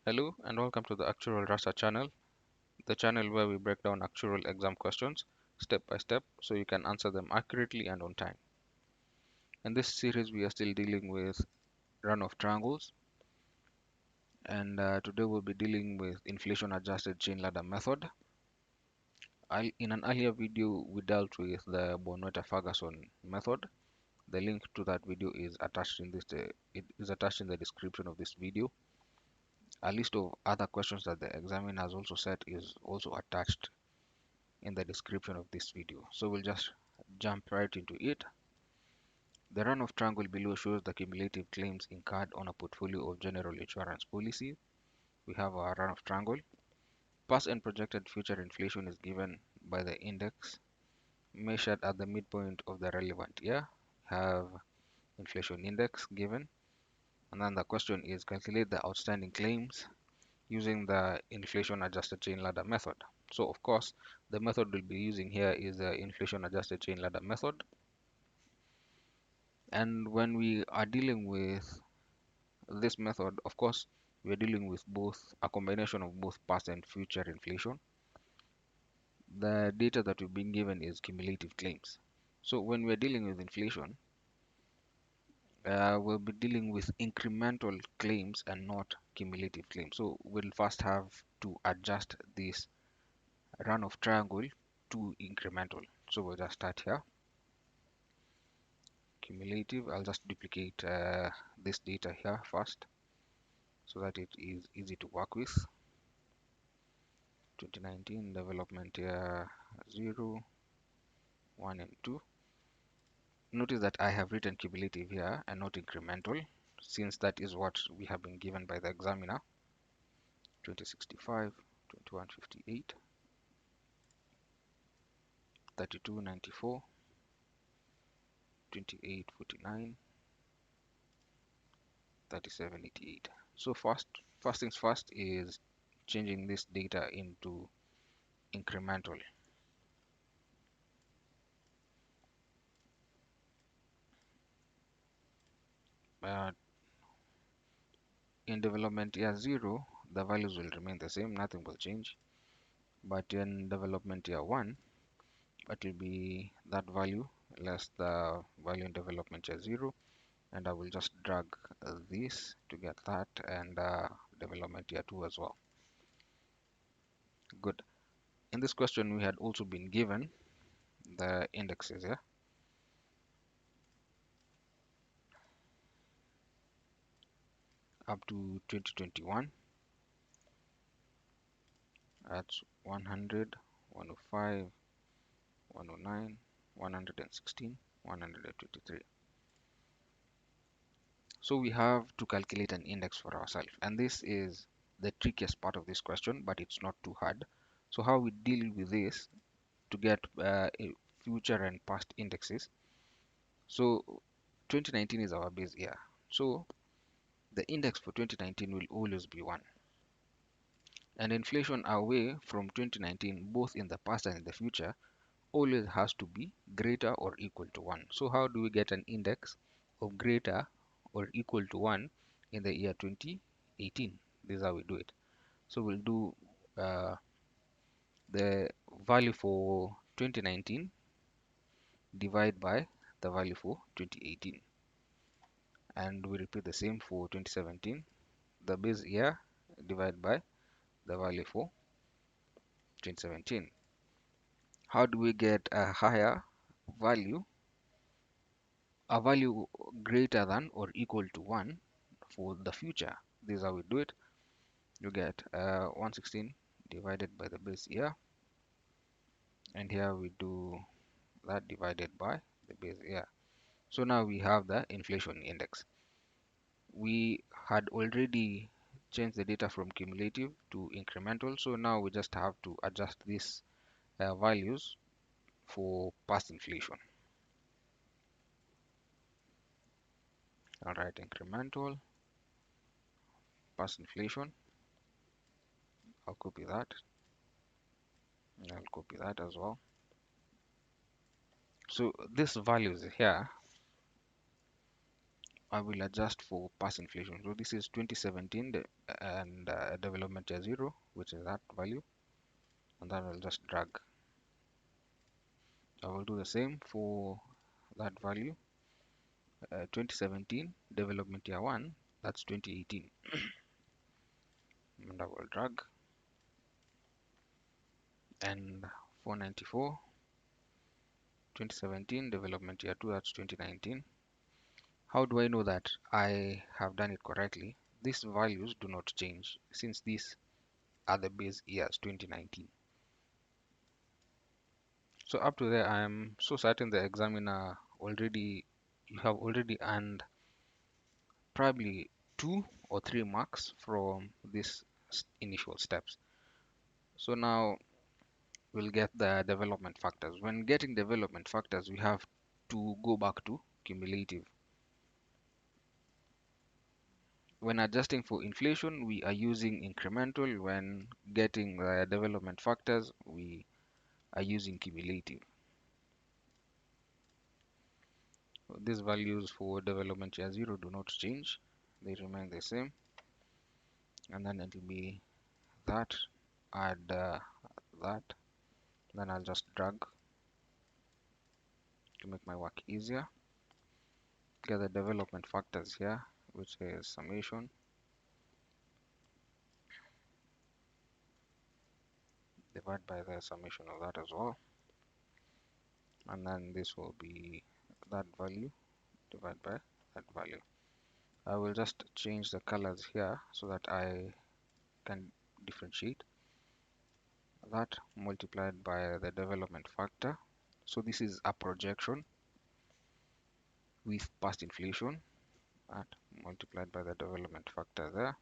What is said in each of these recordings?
Hello and welcome to the Actuarial Rasa channel, the channel where we break down actuarial exam questions step by step so you can answer them accurately and on time. In this series, we are still dealing with run-off triangles, and today we'll be dealing with inflation-adjusted chain ladder method. In an earlier video, we dealt with the Bonweta-Ferguson method. The link to that video is attached in it is attached in the description of this video. A list of other questions that the examiner has also set is also attached in the description of this video. So we'll just jump right into it. The run-off triangle below shows the cumulative claims incurred on a portfolio of general insurance policies. We have our run-off triangle. Past and projected future inflation is given by the index measured at the midpoint of the relevant year. Have inflation index given, and then the question is calculate the outstanding claims using the inflation adjusted chain ladder method. So of course, the method we'll be using here is the inflation adjusted chain ladder method. And when we are dealing with this method, of course, we're dealing with both a combination of both past and future inflation. The data that we've been given is cumulative claims. So when we're dealing with inflation, we'll be dealing with incremental claims and not cumulative claims. So we'll first have to adjust this run-off triangle to incremental. So we'll just start here. Cumulative, I'll just duplicate this data here first so that it is easy to work with. 2019 development year 0, 1 and 2. Notice that I have written cumulative here and not incremental, since that is what we have been given by the examiner. 2065, 2158, 3294, 2849, 3788. So first things first is changing this data into incremental. In development year 0, the values will remain the same, nothing will change. But in development year 1, it will be that value less the value in development year 0, and I will just drag this to get that, and development year 2 as well. Good. In this question, we had also been given the indexes here. Up to 2021, that's 100, 105, 109, 116, 123. So we have to calculate an index for ourselves, and this is the trickiest part of this question, but it's not too hard. So how we deal with this to get future and past indexes. So 2019 is our base year. So the index for 2019 will always be 1. And inflation away from 2019, both in the past and in the future, always has to be greater or equal to 1. So how do we get an index of greater or equal to 1 in the year 2018? This is how we do it. So we'll do the value for 2019 divide by the value for 2018, and we repeat the same for 2017, the base year divided by the value for 2017. How do we get a higher value, a value greater than or equal to 1 for the future? This is how we do it. You get 116 divided by the base year, and here we do that divided by the base year. So now we have the inflation index. We had already changed the data from cumulative to incremental, so now we just have to adjust these values for past inflation. All right, incremental, past inflation. I'll copy that. I'll copy that as well. So these values here I will adjust for past inflation. So this is 2017 and development year 0, which is that value, and then I'll just drag. I will do the same for that value, 2017 development year 1, that's 2018, and I will drag, and 494 2017 development year 2, that's 2019. How do I know that I have done it correctly? These values do not change since these are the base years 2019. So up to there, I am so certain the examiner you have already earned probably 2 or 3 marks from these initial steps. So now we'll get the development factors. When getting development factors, we have to go back to cumulative. When adjusting for inflation, we are using incremental. When getting the development factors, we are using cumulative. So these values for development year 0 do not change. They remain the same. And then it will be that, add that. Then I'll just drag to make my work easier. Get the development factors here, which is summation. Divide by the summation of that as well. And then this will be that value, divide by that value. I will just change the colors here so that I can differentiate. That multiplied by the development factor. So this is a projection with past inflation. That multiplied by the development factor there.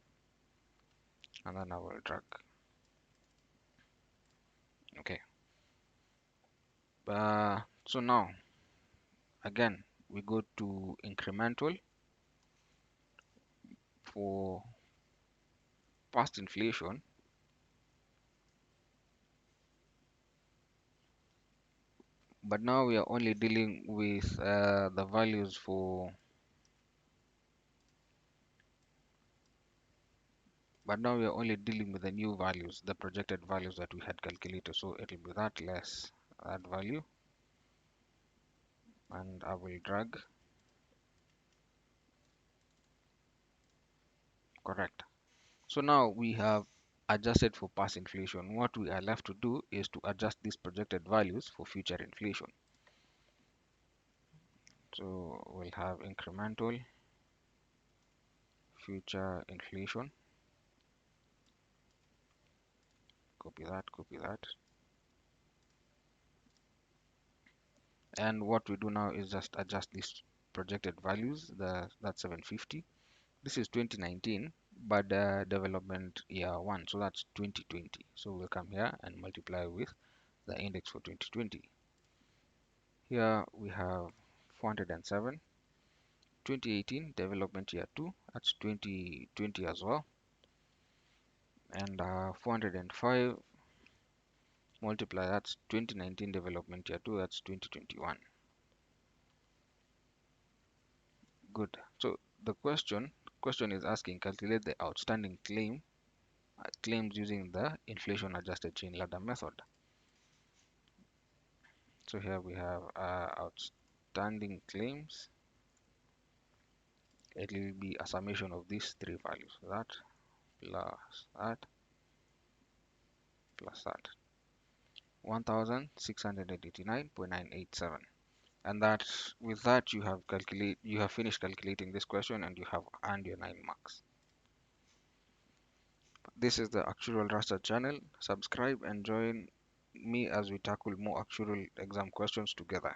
And then I will drag. Okay. So now, again, we go to incremental for past inflation. But now we are only dealing with the values for but now we are only dealing with the new values, the projected values that we had calculated. So it will be that less that value, and I will drag. Correct. So now we have adjusted for past inflation. What we are left to do is to adjust these projected values for future inflation. So we'll have incremental future inflation. Copy that. And what we do now is just adjust these projected values, that's 750. This is 2019, but development year 1, so that's 2020. So we'll come here and multiply with the index for 2020. Here we have 407. 2018 development year 2, that's 2020 as well. And 405 multiply, that's 2019 development year 2, that's 2021. Good. So the question is asking calculate the outstanding claims using the inflation adjusted chain ladder method. So here we have outstanding claims. It will be a summation of these three values, that plus that plus that, 1689.987. And that with that you have finished calculating this question and you have earned your 9 marks. This is the Actuarial Raster channel. Subscribe and join me as we tackle more actuarial exam questions together.